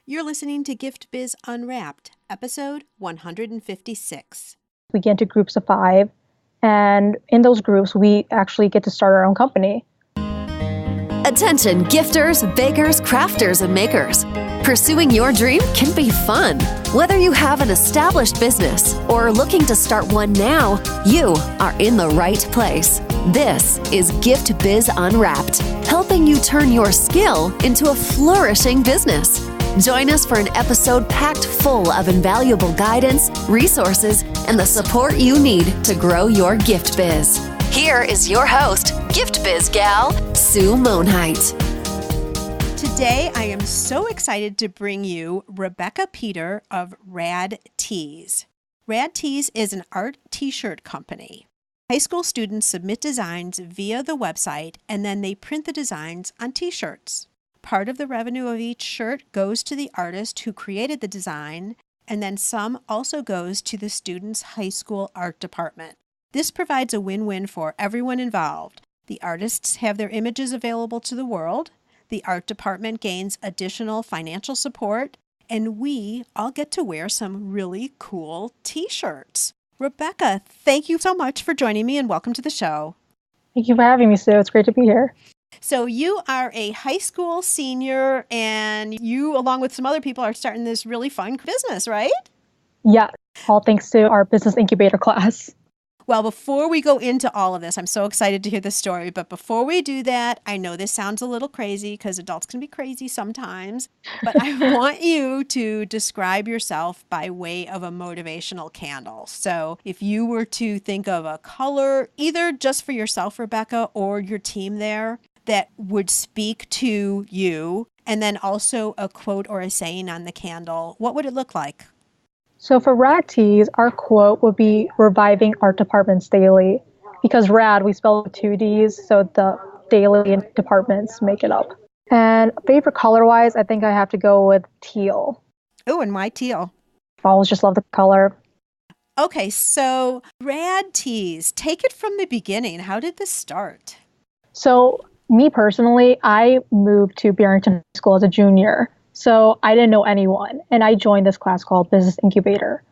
You're listening to Gift Biz Unwrapped, episode 156. We get into groups of 5, and in those groups, we actually get to start our own company. Attention gifters, bakers, crafters, and makers. Pursuing your dream can be fun. Whether you have an established business or are looking to start one now, you are in the right place. This is Gift Biz Unwrapped, helping you turn your skill into a flourishing business. Join us for an episode packed full of invaluable guidance, resources, and the support you need to grow your gift biz. Here is your host, Gift Biz Gal, Sue Monheit. Today, I am so excited to bring you Rebekah Peter of RADD-Tees. RADD-Tees is an art t-shirt company. High school students submit designs via the website, and then they print the designs on t-shirts. Part of the revenue of each shirt goes to the artist who created the design, and then some also goes to the student's high school art department. This provides a win-win for everyone involved. The artists have their images available to the world, the art department gains additional financial support, and we all get to wear some really cool t-shirts. Rebekah, thank you so much for joining me and welcome to the show. Thank you for having me, Sue. It's great to be here. So you are a high school senior and you, along with some other people, are starting this really fun business, right? Yeah, all thanks to our Business Incubator class. Well, before we go into all of this, I'm so excited to hear the story. But before we do that, I know this sounds a little crazy because adults can be crazy sometimes. But I want you to describe yourself by way of a motivational candle. So if you were to think of a color, either just for yourself, Rebekah, or your team there, that would speak to you, and then also a quote or a saying on the candle, what would it look like? So for RADD-Tees, our quote would be reviving art departments daily. Because RAD, we spell it with 2 Ds, so the daily and departments make it up. And favorite color-wise, I think I have to go with teal. Oh, and why teal? I always just love the color. Okay, so RADD-Tees, take it from the beginning. How did this start? So me personally, I moved to Barrington High School as a junior. So I didn't know anyone, and I joined this class called Business Incubator.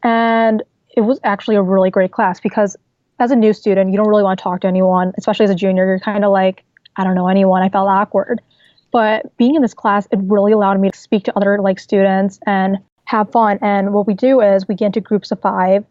And it was actually a really great class because as a new student, you don't really want to talk to anyone, especially as a junior. You're kind of like, I don't know anyone. I felt awkward. But being in this class, it really allowed me to speak to other students and have fun. And what we do is we get into groups of 5,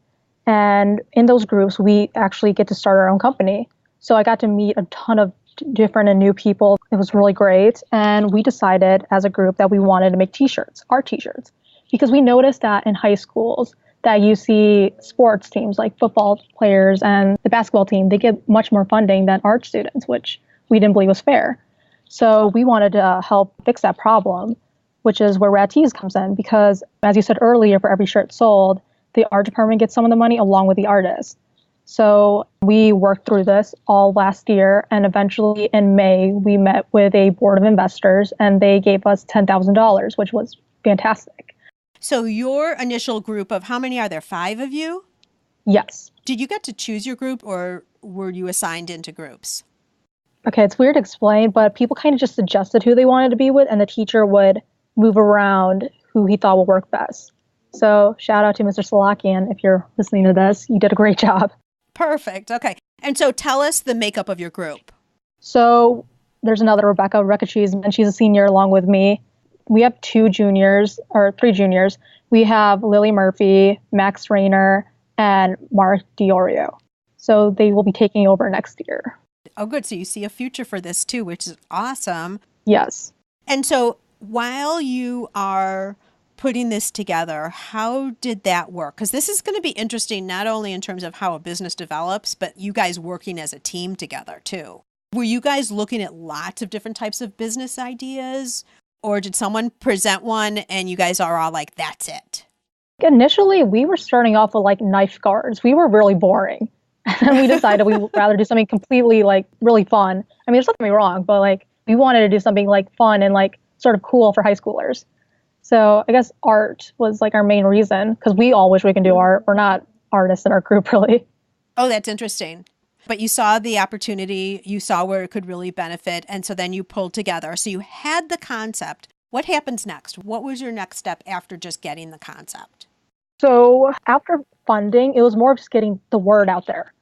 and in those groups, we actually get to start our own company. So I got to meet a ton of different and new people. It was really great. And we decided as a group that we wanted to make t-shirts, art t-shirts, because we noticed that in high schools that you see sports teams like football players and the basketball team, they get much more funding than art students, which we didn't believe was fair. So we wanted to help fix that problem, which is where RADD-Tees comes in, because as you said earlier, for every shirt sold, the art department gets some of the money along with the artist. So we worked through this all last year, and eventually in May, we met with a board of investors, and they gave us $10,000, which was fantastic. So your initial group of, how many are there, 5 of you? Yes. Did you get to choose your group, or were you assigned into groups? Okay, it's weird to explain, but people kind of just suggested who they wanted to be with, and the teacher would move around who he thought would work best. So shout out to Mr. Salakian, if you're listening to this. You did a great job. Perfect. Okay. And so tell us the makeup of your group. So there's another Rebekah Cheeseman. She's a senior along with me. We have 3 juniors. We have Lily Murphy, Max Rayner, and Mark Diorio. So they will be taking over next year. Oh, good. So you see a future for this too, which is awesome. Yes. And so while you are putting this together, how did that work? Because this is going to be interesting, not only in terms of how a business develops, but you guys working as a team together too. Were you guys looking at lots of different types of business ideas, or did someone present one and you guys are all like, that's it? Initially, we were starting off with knife guards. We were really boring. And then we decided we'd rather do something completely really fun. I mean, there's nothing wrong, but we wanted to do something fun and sort of cool for high schoolers. So I guess art was our main reason, because we all wish we can do art. We're not artists in our group, really. Oh, that's interesting. But you saw the opportunity, you saw where it could really benefit, and so then you pulled together. So you had the concept. What happens next? What was your next step after just getting the concept? So after funding, it was more of just getting the word out there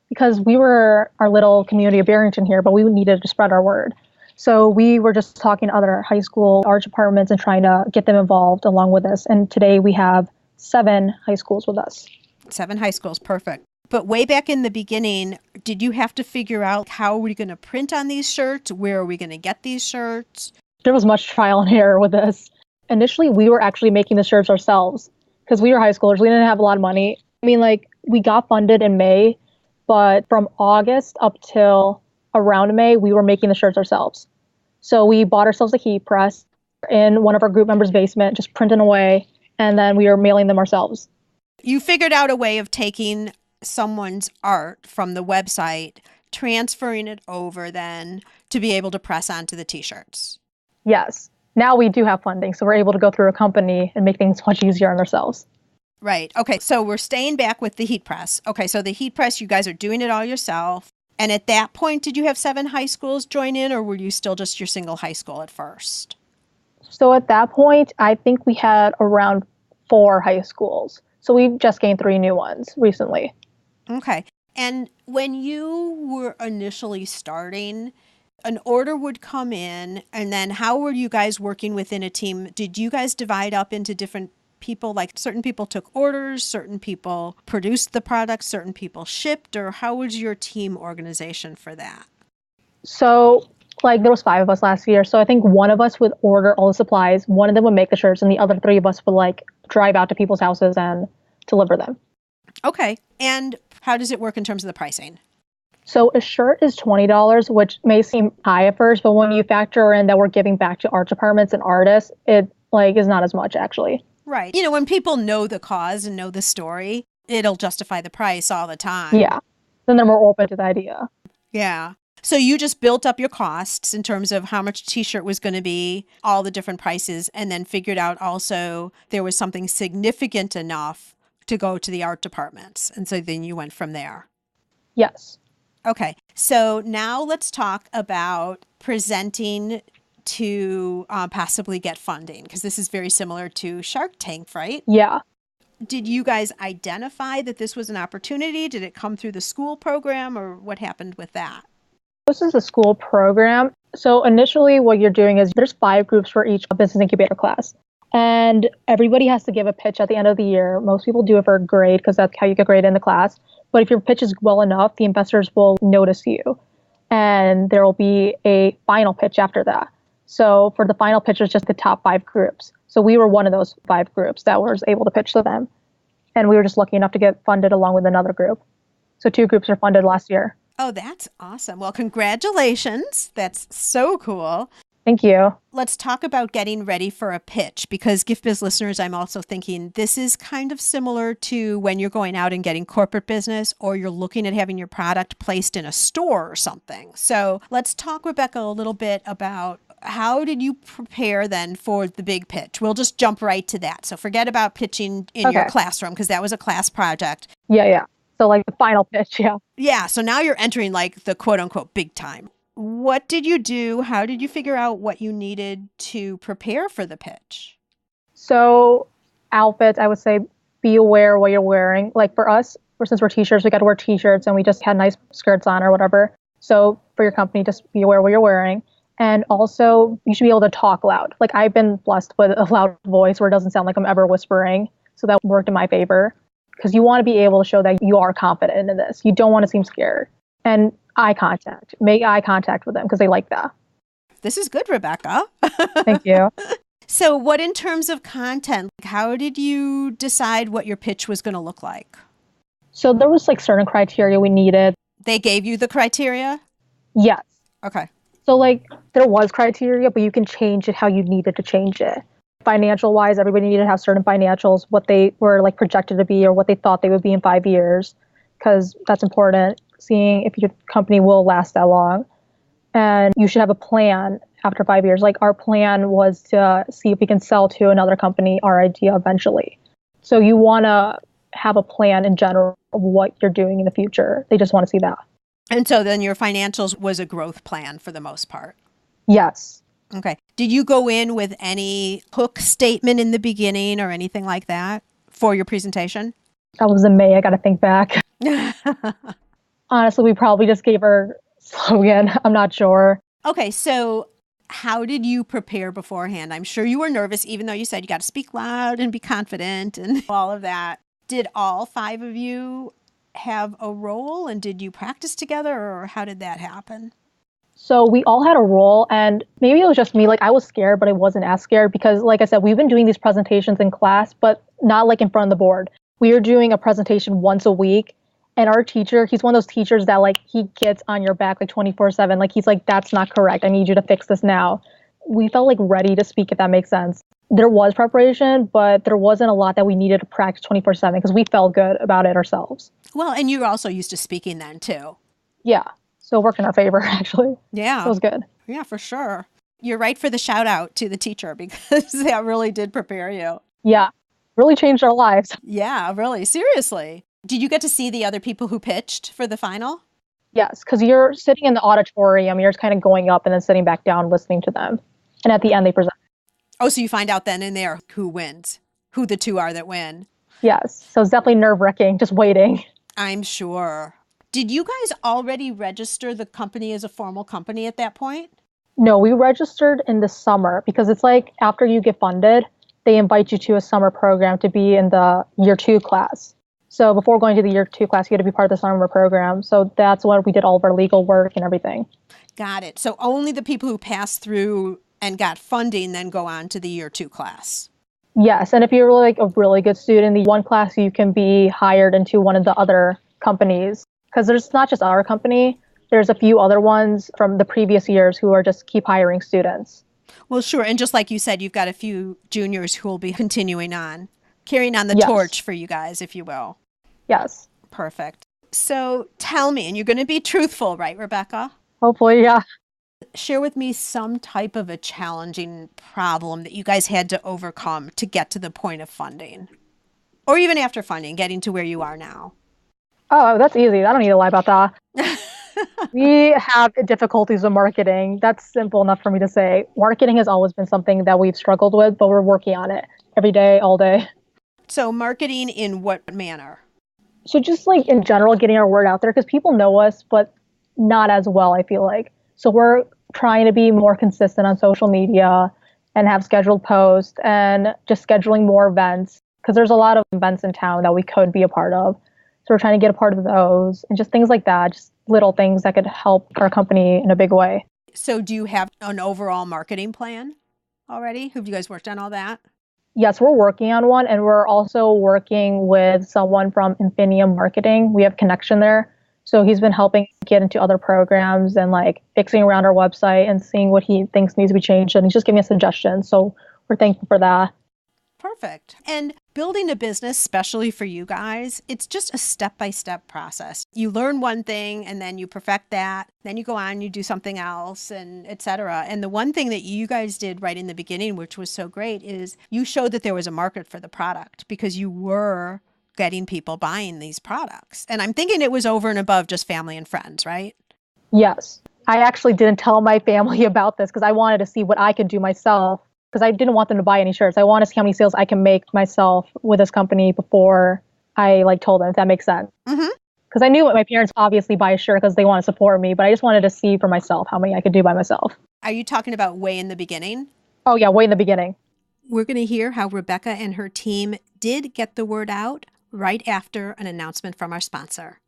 because we were our little community of Barrington here, but we needed to spread our word. So we were just talking to other high school art departments and trying to get them involved along with us. And today we have 7 high schools with us. 7 high schools, perfect. But way back in the beginning, did you have to figure out how are we going to print on these shirts? Where are we going to get these shirts? There was much trial and error with this. Initially, we were actually making the shirts ourselves because we were high schoolers. We didn't have a lot of money. I mean, like, we got funded in May, but from August up till around May, we were making the shirts ourselves. So we bought ourselves a heat press in one of our group members' basement, just printing away, and then we were mailing them ourselves. You figured out a way of taking someone's art from the website, transferring it over then to be able to press onto the t-shirts. Yes. Now we do have funding, so we're able to go through a company and make things much easier on ourselves. Right. Okay, so we're staying back with the heat press. Okay, so the heat press, you guys are doing it all yourself. And at that point, did you have 7 high schools join in, or were you still just your single high school at first? So at that point, I think we had around 4 high schools. So we've just gained 3 new ones recently. Okay. And when you were initially starting, an order would come in, and then how were you guys working within a team? Did you guys divide up into different people? Like certain people took orders, certain people produced the product, certain people shipped, or how was your team organization for that? So like there was 5 of us last year. So I think one of us would order all the supplies, one of them would make the shirts, and the other 3 of us would like drive out to people's houses and deliver them. Okay. And how does it work in terms of the pricing? So a shirt is $20, which may seem high at first, but when you factor in that we're giving back to art departments and artists, it like is not as much actually. Right. You know, when people know the cause and know the story, it'll justify the price all the time. Yeah. Then they're more open to the idea. Yeah. So you just built up your costs in terms of how much t-shirt was going to be, all the different prices, and then figured out also there was something significant enough to go to the art departments. And so then you went from there. Yes. Okay. So now let's talk about presenting to possibly get funding, because this is very similar to Shark Tank, right? Yeah. Did you guys identify that this was an opportunity? Did it come through the school program, or what happened with that? This is a school program. So initially what you're doing is there's 5 groups for each business incubator class. And everybody has to give a pitch at the end of the year. Most people do it for a grade because that's how you get graded in the class. But if your pitch is well enough, the investors will notice you. And there will be a final pitch after that. So for the final pitch, it's just the top 5 groups. So we were one of those 5 groups that was able to pitch to them. And we were just lucky enough to get funded along with another group. So 2 groups are funded last year. Oh, that's awesome. Well, congratulations. That's so cool. Thank you. Let's talk about getting ready for a pitch, because Gift Biz listeners, I'm also thinking this is kind of similar to when you're going out and getting corporate business, or you're looking at having your product placed in a store or something. So let's talk, Rebekah, a little bit about how did you prepare then for the big pitch? We'll just jump right to that. So forget about pitching in your classroom, because that was a class project. Yeah. So like the final pitch, yeah. Yeah. So now you're entering like the quote unquote big time. What did you do? How did you figure out what you needed to prepare for the pitch? So outfits, I would say be aware what you're wearing. Like for us, since we're t-shirts, we got to wear t-shirts and we just had nice skirts on or whatever. So for your company, just be aware what you're wearing. And also you should be able to talk loud. Like I've been blessed with a loud voice where it doesn't sound like I'm ever whispering. So that worked in my favor, because you want to be able to show that you are confident in this. You don't want to seem scared. And eye contact. Make eye contact with them because they like that. This is good, Rebekah. Thank you. So what in terms of content, how did you decide what your pitch was going to look like? So there was like certain criteria we needed. They gave you the criteria? Yes. Okay. So like there was criteria, but you can change it how you needed to change it. Financial wise, everybody needed to have certain financials, what they were like projected to be or what they thought they would be in 5 years, because that's important. Seeing if your company will last that long. And you should have a plan after 5 years. Like our plan was to see if we can sell to another company our idea eventually. So you want to have a plan in general of what you're doing in the future. They just want to see that. And so then your financials was a growth plan for the most part. Yes. Okay. Did you go in with any hook statement in the beginning or anything like that for your presentation? That was in May. I got to think back. Honestly, we probably just gave her slogan. I'm not sure. Okay, so how did you prepare beforehand? I'm sure you were nervous, even though you said you got to speak loud and be confident and all of that. Did all 5 of you have a role, and did you practice together, or how did that happen? So we all had a role, and maybe it was just me. Like, I was scared, but I wasn't as scared because, like I said, we've been doing these presentations in class, but not like in front of the board. We are doing a presentation once a week, and our teacher, he's one of those teachers that like he gets on your back like 24/7. Like, he's like, that's not correct. I need you to fix this now. We felt like ready to speak, if that makes sense. There was preparation, but there wasn't a lot that we needed to practice 24/7 because we felt good about it ourselves. Well, and you're also used to speaking then too. Yeah. So it worked in our favor, actually. Yeah. So it was good. Yeah, for sure. You're right for the shout out to the teacher because that really did prepare you. Yeah. Really changed our lives. Yeah, really. Seriously. Did you get to see the other people who pitched for the final? Yes, because you're sitting in the auditorium, you're just kind of going up and then sitting back down, listening to them. And at the end, they present. Oh, so you find out then and there who wins, who the 2 are that win. Yes. So it's definitely nerve-wracking, just waiting. I'm sure. Did you guys already register the company as a formal company at that point? No, we registered in the summer because it's like after you get funded, they invite you to a summer program to be in the year 2 class. So before going to the year 2 class, you had to be part of the summer program. So that's when we did all of our legal work and everything. Got it. So only the people who passed through and got funding then go on to the year 2 class. Yes. And if you're like a really good student in the one class, you can be hired into one of the other companies. Because there's not just our company, there's a few other ones from the previous years who are just keep hiring students. Well, sure. And just like you said, you've got a few juniors who will be continuing on, carrying on the Yes. torch for you guys, if you will. Yes. Perfect. So tell me, and you're going to be truthful, right, Rebekah? Hopefully, yeah. Share with me some type of a challenging problem that you guys had to overcome to get to the point of funding. Or even after funding, getting to where you are now. Oh, that's easy. I don't need to lie about that. We have difficulties with marketing. That's simple enough for me to say. Marketing has always been something that we've struggled with, but we're working on it every day, all day. So marketing in what manner? So just like in general, getting our word out there because people know us, but not as well, I feel like. So we're trying to be more consistent on social media and have scheduled posts and just scheduling more events because there's a lot of events in town that we could be a part of. So we're trying to get a part of those and just things like that, just little things that could help our company in a big way. So do you have an overall marketing plan already? Have you guys worked on all that? Yes, we're working on one, and we're also working with someone from Infinium Marketing. We have connection there. So he's been helping get into other programs and like fixing around our website and seeing what he thinks needs to be changed. And he's just giving us suggestions. So we're thankful for that. Perfect. And building a business, especially for you guys, it's just a step-by-step process. You learn one thing and then you perfect that. Then you go on, you do something else, and et cetera. And the one thing that you guys did right in the beginning, which was so great, is you showed that there was a market for the product because you were getting people buying these products. And I'm thinking it was over and above just family and friends, right? Yes. I actually didn't tell my family about this because I wanted to see what I could do myself. Because I didn't want them to buy any shirts. I want to see how many sales I can make myself with this company before I like told them, if that makes sense. Because I knew what my parents obviously buy a shirt because they want to support me, but I just wanted to see for myself how many I could do by myself. Are you talking about way in the beginning? Oh yeah, way in the beginning. We're going to hear how Rebekah and her team did get the word out right after an announcement from our sponsor.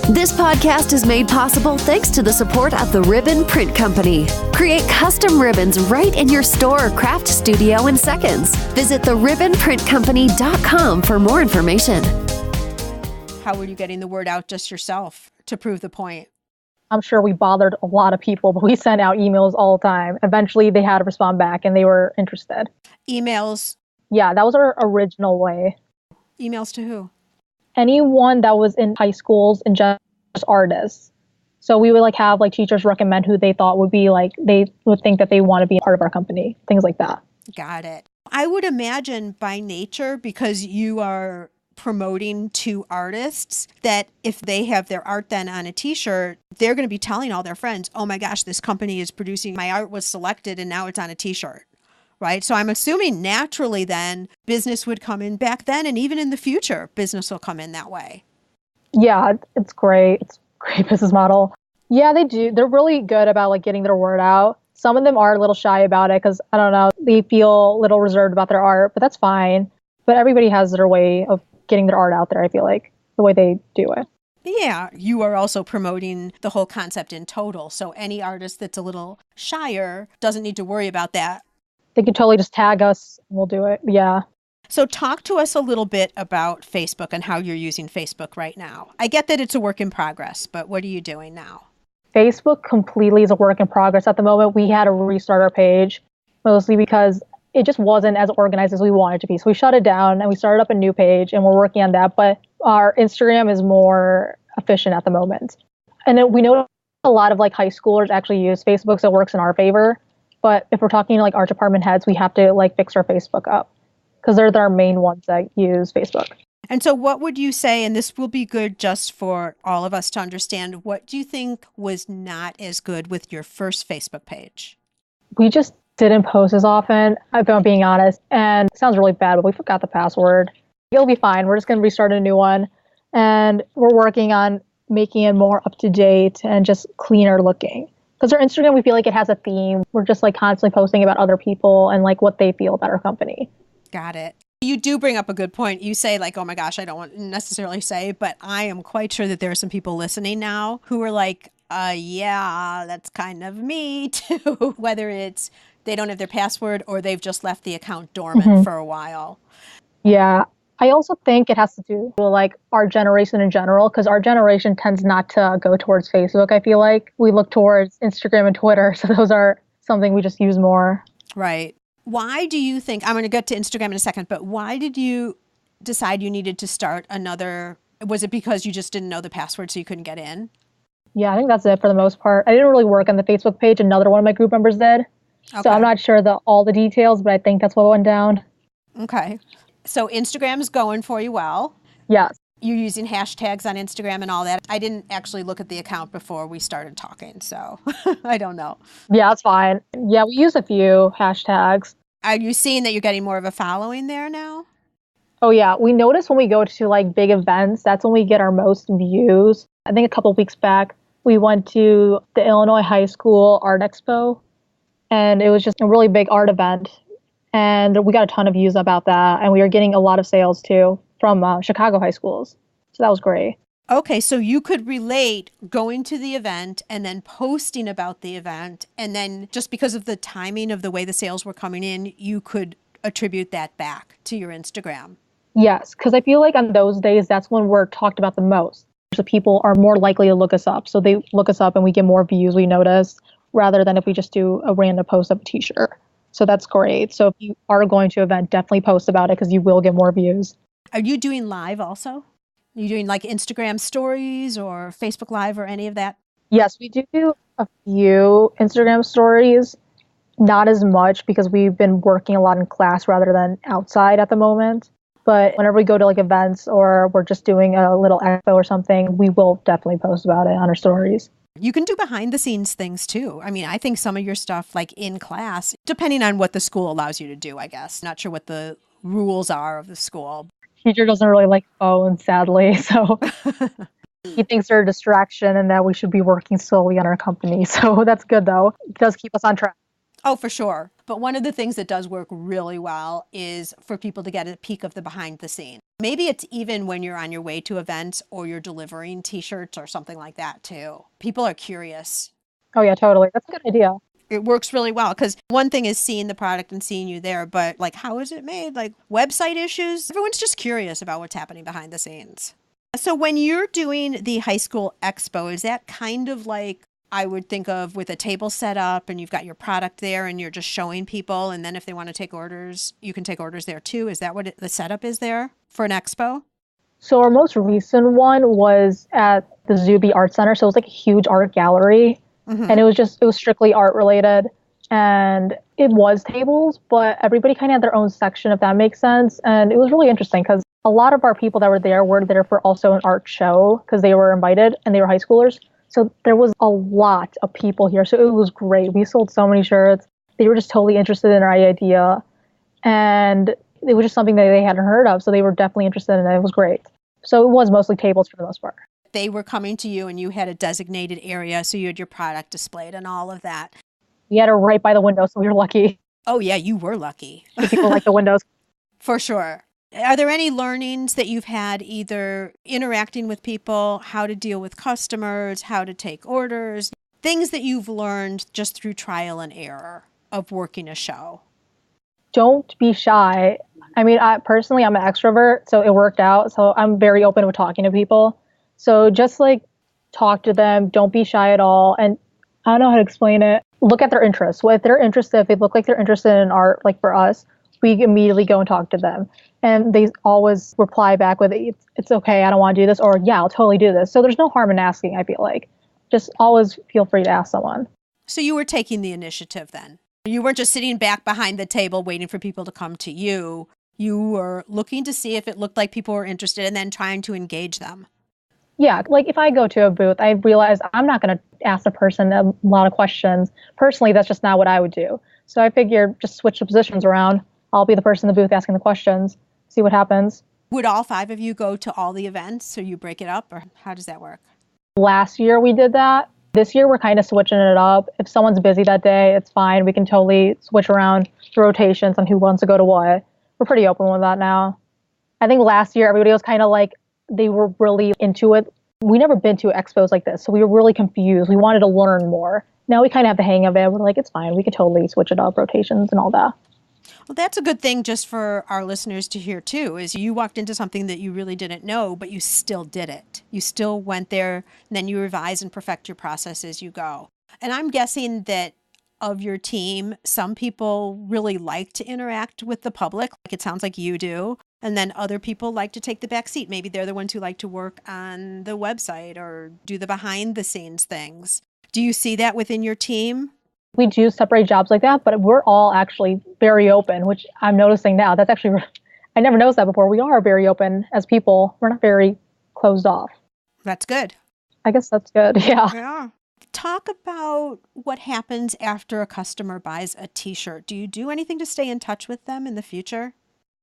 This podcast is made possible thanks to the support of the Ribbon Print Company. Create custom ribbons right in your store or craft studio in seconds. Visit theribbonprintcompany.com for more information. How were you getting the word out just yourself to prove the point? I'm sure we bothered a lot of people, but we sent out emails all the time. Eventually, they had to respond back and they were interested. Emails? Yeah, that was our original way. Emails to who? Anyone that was in high schools and just artists. So we would like have like teachers recommend who they thought would be like, they would think that they want to be a part of our company, things like that. Got it. I would imagine by nature, because you are promoting to artists that if they have their art then on a t-shirt, they're going to be telling all their friends, oh my gosh, this company is producing, my art was selected and now it's on a t-shirt, right? So I'm assuming naturally then business would come in back then, and even in the future, business will come in that way. Yeah, it's great. It's a great business model. Yeah, they do. They're really good about like getting their word out. Some of them are a little shy about it because, I don't know, they feel a little reserved about their art, but that's fine. But everybody has their way of getting their art out there, I feel like, the way they do it. Yeah, you are also promoting the whole concept in total. So any artist that's a little shyer doesn't need to worry about that. They could totally just tag us and we'll do it. Yeah. So talk to us a little bit about Facebook and how you're using Facebook right now. I get that it's a work in progress, but what are you doing now? Facebook completely is a work in progress at the moment. We had to restart our page, mostly because it just wasn't as organized as we wanted to be. So we shut it down and we started up a new page and we're working on that. But our Instagram is more efficient at the moment. And then we know a lot of like high schoolers actually use Facebook, so it works in our favor. But if we're talking to like our department heads, we have to like fix our Facebook up because they're our main ones that use Facebook. And so what would you say, and this will be good just for all of us to understand, what do you think was not as good with your first Facebook page? We just didn't post as often, if I'm being honest. And it sounds really bad, but we forgot the password. It'll be fine. We're just going to restart a new one. And we're working on making it more up to date and just cleaner looking. Because our Instagram, we feel like it has a theme. We're just like constantly posting about other people and like what they feel about our company. Got it. You do bring up a good point. You say like, oh my gosh, I don't want to necessarily say, but I am quite sure that there are some people listening now who are like, yeah, that's kind of me too. Whether it's they don't have their password or they've just left the account dormant for a while. Yeah. I also think it has to do with like our generation in general, because our generation tends not to go towards Facebook. I feel like we look towards Instagram and Twitter. So those are something we just use more. Right. Why do you think, I'm going to get to Instagram in a second, but why did you decide you needed to start another? Was it because you just didn't know the password so you couldn't get in? Yeah, I think that's it for the most part. I didn't really work on the Facebook page. Another one of my group members did. Okay. So I'm not sure all the details, but I think that's what went down. Okay. So Instagram's going for you well. Yes. You're using hashtags on Instagram and all that. I didn't actually look at the account before we started talking, so I don't know. Yeah, that's fine. Yeah, we use a few hashtags. Are you seeing that you're getting more of a following there now? Oh yeah, we notice when we go to like big events, that's when we get our most views. I think a couple of weeks back, we went to the Illinois High School Art Expo, and it was just a really big art event. And we got a ton of views about that, and we were getting a lot of sales too from Chicago high schools. So that was great. Okay, so you could relate going to the event and then posting about the event, and then just because of the timing of the way the sales were coming in, you could attribute that back to your Instagram. Yes, because I feel like on those days, that's when we're talked about the most. So people are more likely to look us up. So they look us up and we get more views, we notice, rather than if we just do a random post of a t-shirt. So that's great. So if you are going to an event, definitely post about it because you will get more views. Are you doing live also? Are you doing like Instagram stories or Facebook Live or any of that? Yes, we do a few Instagram stories. Not as much because we've been working a lot in class rather than outside at the moment. But whenever we go to like events or we're just doing a little expo or something, we will definitely post about it on our stories. You can do behind the scenes things too. I mean, I think some of your stuff like in class, depending on what the school allows you to do, I guess. Not sure what the rules are of the school. Teacher doesn't really like phones, sadly. So he thinks they're a distraction and that we should be working solely on our company. So that's good though. It does keep us on track. Oh, for sure. But one of the things that does work really well is for people to get a peek of the behind the scenes. Maybe it's even when you're on your way to events or you're delivering t-shirts or something like that too. People are curious. Oh yeah, totally. That's a good idea. It works really well because one thing is seeing the product and seeing you there, but like, how is it made? Like website issues? Everyone's just curious about what's happening behind the scenes. So when you're doing the high school expo, is that kind of like I would think of with a table set up and you've got your product there and you're just showing people, and then if they want to take orders, you can take orders there too? Is that what the setup is there for an expo? So our most recent one was at the Zuby Art Center. So it was like a huge art gallery. And it was strictly art related, and it was tables, but everybody kind of had their own section, if that makes sense. And it was really interesting because A lot of our people that were there for also an art show because they were invited and they were high schoolers. So there was a lot of people here. So it was great. We sold so many shirts. They were just totally interested in our idea. And it was just something that they hadn't heard of. So they were definitely interested in it. It was great. So it was mostly tables for the most part. They were coming to you and you had a designated area. So you had your product displayed and all of that. We had it right by the window. So we were lucky. Oh, yeah, you were lucky. People like the windows. For sure. Are there any learnings that you've had either interacting with people, how to deal with customers, how to take orders, things that you've learned just through trial and error of working a show? Don't be shy. I mean, personally, I'm an extrovert, so it worked out. So I'm very open with talking to people. So just like talk to them. Don't be shy at all. And I don't know how to explain it. Look at their interests. If they're interested, if they look like they're interested in art, like for us, we immediately go and talk to them. And they always reply back with, it's okay, I don't want to do this, or yeah, I'll totally do this. So there's no harm in asking, I feel like. Just always feel free to ask someone. So you were taking the initiative then? You weren't just sitting back behind the table waiting for people to come to you. You were looking to see if it looked like people were interested and then trying to engage them. Yeah, like if I go to a booth, I realize I'm not going to ask the person a lot of questions. Personally, that's just not what I would do. So I figured just switch the positions around. I'll be the person in the booth asking the questions. See what happens. Would all 5 of you go to all the events so you break it up, or how does that work? Last year we did that. This year we're kind of switching it up. If someone's busy that day, it's fine. We can totally switch around the rotations on who wants to go to what. We're pretty open with that now. I think last year everybody was kind of like, they were really into it. We never been to expos like this, so we were really confused. We wanted to learn more. Now we kind of have the hang of it. We're like, it's fine. We could totally switch it up, rotations and all that. Well, that's a good thing just for our listeners to hear too, is you walked into something that you really didn't know, but you still did it. You still went there, and then you revise and perfect your process as you go. And I'm guessing that of your team, some people really like to interact with the public, like it sounds like you do. And then other people like to take the back seat. Maybe they're the ones who like to work on the website or do the behind the scenes things. Do you see that within your team? We do separate jobs like that, but we're all actually very open, which I'm noticing now. That's actually, I never noticed that before. We are very open as people. We're not very closed off. That's good. I guess that's good. Yeah. Yeah. Talk about what happens after a customer buys a t-shirt. Do you do anything to stay in touch with them in the future?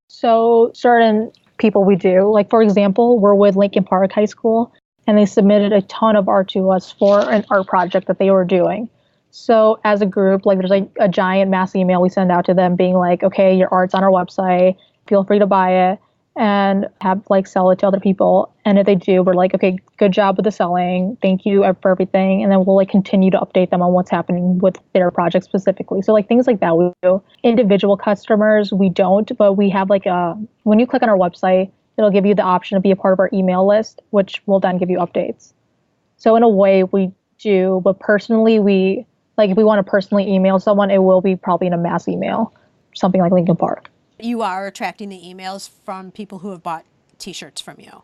So certain people we do, like for example, we're with Lincoln Park High School, and they submitted a ton of art to us for an art project that they were doing. So as a group, like there's like a giant mass email we send out to them being like, okay, your art's on our website, feel free to buy it and have like sell it to other people. And if they do, we're like, okay, good job with the selling. Thank you for everything. And then we'll like continue to update them on what's happening with their project specifically. So like things like that we do. Individual customers, we don't, but we have like when you click on our website, it'll give you the option to be a part of our email list, which will then give you updates. So in a way we do, but personally if we want to personally email someone, it will be probably in a mass email, something like Lincoln Park. You are attracting the emails from people who have bought t-shirts from you,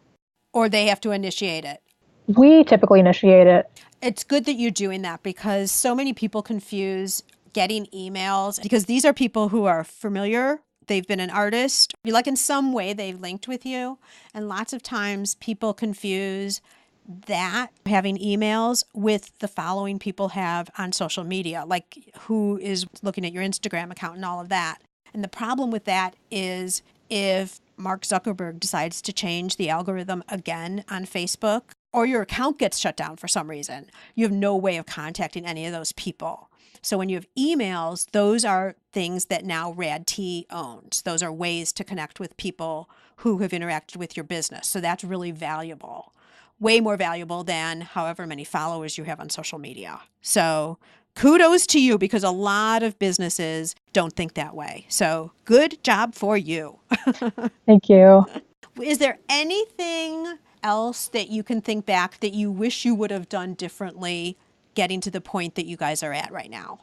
or they have to initiate it? We typically initiate it. It's good that you're doing that because so many people confuse getting emails because these are people who are familiar. They've been an artist, like in some way they've linked with you. And lots of times people confuse that having emails with the following people have on social media, like who is looking at your Instagram account and all of that. And the problem with that is if Mark Zuckerberg decides to change the algorithm again on Facebook, or your account gets shut down for some reason, you have no way of contacting any of those people. So when you have emails, those are things that now RADD-Tee owns. Those are ways to connect with people who have interacted with your business. So that's really valuable. Way more valuable than however many followers you have on social media. So kudos to you because a lot of businesses don't think that way. So good job for you. Thank you. Is there anything else that you can think back that you wish you would have done differently getting to the point that you guys are at right now?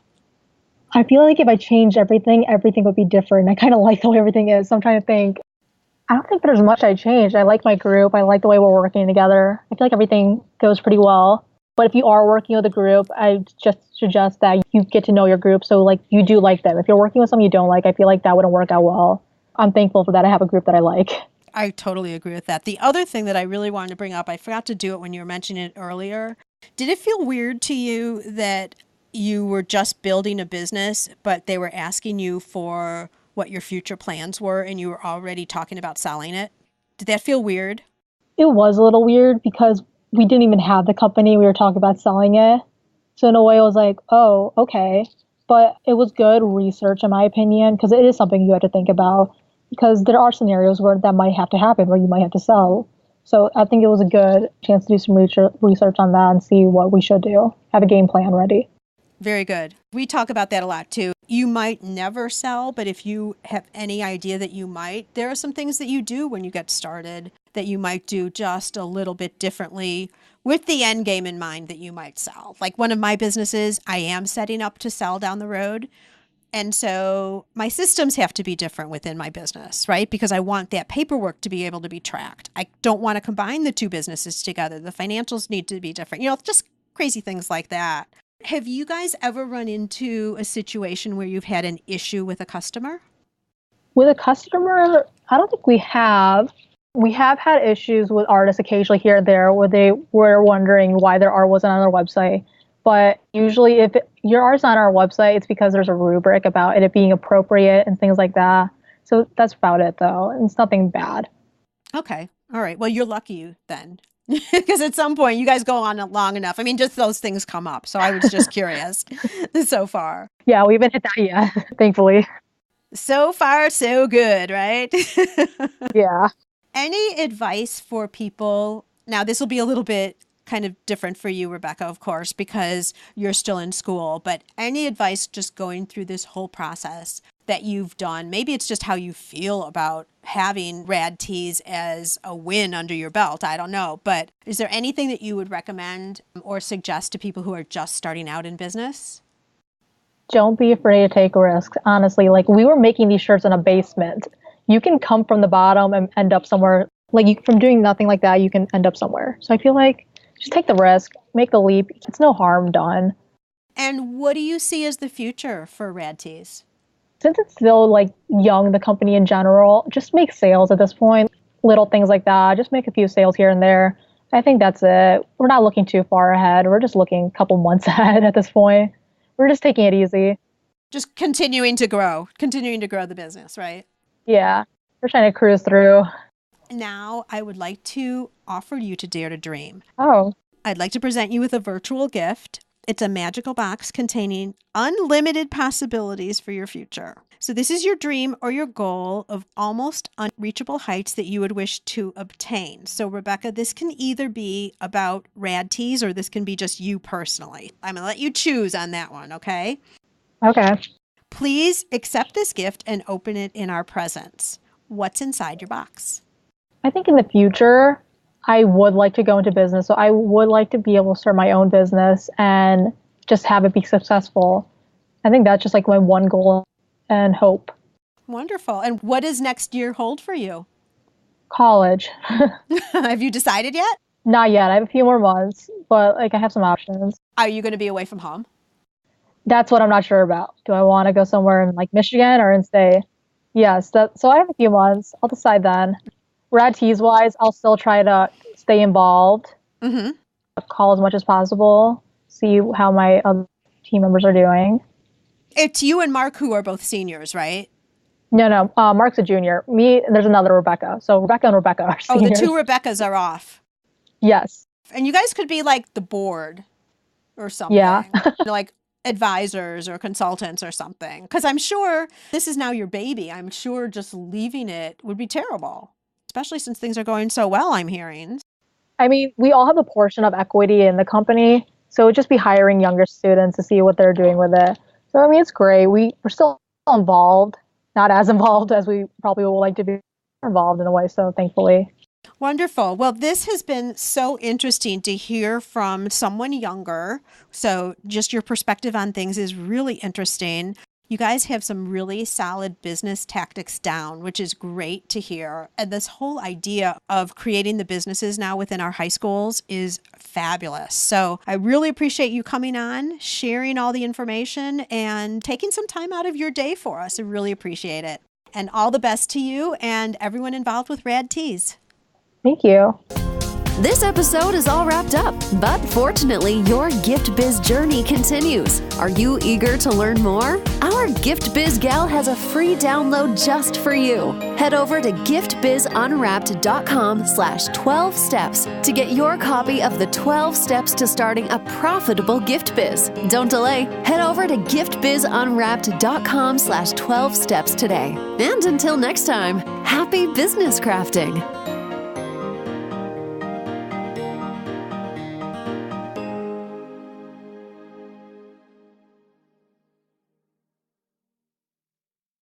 I feel like if I changed everything would be different. I kind of like the way everything is. So I'm trying to think. I don't think there's much I changed. I like my group. I like the way we're working together. I feel like everything goes pretty well. But if you are working with a group, I just suggest that you get to know your group. So like you do like them. If you're working with someone you don't like, I feel like that wouldn't work out well. I'm thankful for that. I have a group that I like. I totally agree with that. The other thing that I really wanted to bring up, I forgot to do it when you were mentioning it earlier. Did it feel weird to you that you were just building a business, but they were asking you for what your future plans were and you were already talking about selling it? Did that feel weird? It was a little weird because we didn't even have the company. We were talking about selling it. So in a way, I was like, oh, okay. But it was good research, in my opinion, because it is something you have to think about. Because there are scenarios where that might have to happen, where you might have to sell. So I think it was a good chance to do some research on that and see what we should do. Have a game plan ready. Very good. We talk about that a lot too. You might never sell, but if you have any idea that you might, there are some things that you do when you get started that you might do just a little bit differently with the end game in mind that you might sell. Like one of my businesses, I am setting up to sell down the road. And so my systems have to be different within my business, right? Because I want that paperwork to be able to be tracked. I don't want to combine the two businesses together. The financials need to be different, just crazy things like that. Have you guys ever run into a situation where you've had an issue with a customer? With a customer, I don't think we have. We have had issues with artists occasionally here and there where they were wondering why their art wasn't on their website. But usually if your art's not on our website, it's because there's a rubric about it being appropriate and things like that. So that's about it, though. And it's nothing bad. Okay. All right. Well, you're lucky then. Because at some point you guys go on long enough. I mean, just those things come up. So I was just curious so far. Yeah, we haven't hit that yet, thankfully. So far, so good, right? Yeah. Any advice for people? Now, this will be a little bit kind of different for you, Rebekah, of course, because you're still in school. But any advice just going through this whole process that you've done? Maybe it's just how you feel about having RADD-Tees as a win under your belt. I don't know. But is there anything that you would recommend or suggest to people who are just starting out in business? Don't be afraid to take risks. Honestly, like we were making these shirts in a basement. You can come from the bottom and end up somewhere. From doing nothing like that, you can end up somewhere. So I feel like just take the risk, make the leap. It's no harm done. And what do you see as the future for RADD-Tees? Since it's still young, the company in general, just make sales at this point. Little things like that. Just make a few sales here and there. I think that's it. We're not looking too far ahead. We're just looking a couple months ahead at this point. We're just taking it easy. Just continuing to grow the business, right? Yeah. We're trying to cruise through. Now, I would like to offer you to Dare to Dream. Oh. I'd like to present you with a virtual gift. It's a magical box containing unlimited possibilities for your future. So this is your dream or your goal of almost unreachable heights that you would wish to obtain. So Rebekah, this can either be about RADD-Tees or this can be just you personally. I'm going to let you choose on that one, okay? Okay. Please accept this gift and open it in our presence. What's inside your box? I think in the future, I would like to go into business. So I would like to be able to start my own business and just have it be successful. I think that's just my one goal and hope. Wonderful. And what does next year hold for you? College. Have you decided yet? Not yet. I have a few more months, but I have some options. Are you going to be away from home? That's what I'm not sure about. Do I want to go somewhere in Michigan or in state? Yes. So I have a few months. I'll decide then. RADD-Tees wise, I'll still try to stay involved, call as much as possible, see how my other team members are doing. It's you and Mark who are both seniors, right? No. Mark's a junior. There's another Rebekah. So Rebekah and Rebekah are seniors. Oh, the two Rebekahs are off. Yes. And you guys could be the board or something. Yeah. Advisors or consultants or something. Because I'm sure this is now your baby. I'm sure just leaving it would be terrible, especially since things are going so well, I'm hearing. I mean, we all have a portion of equity in the company. So it would just be hiring younger students to see what they're doing with it. So, I mean, it's great. We're still involved, not as involved as we probably would like to be involved in a way. So thankfully. Wonderful. Well, this has been so interesting to hear from someone younger. So just your perspective on things is really interesting. You guys have some really solid business tactics down, which is great to hear. And this whole idea of creating the businesses now within our high schools is fabulous. So I really appreciate you coming on, sharing all the information, and taking some time out of your day for us. I really appreciate it. And all the best to you and everyone involved with RADD-Tees. Thank you. This episode is all wrapped up, but fortunately, your Gift Biz journey continues. Are you eager to learn more? Our Gift Biz gal has a free download just for you. Head over to giftbizunwrapped.com/12 steps to get your copy of the 12 steps to starting a profitable gift biz. Don't delay. Head over to giftbizunwrapped.com/12 steps today. And until next time, happy business crafting.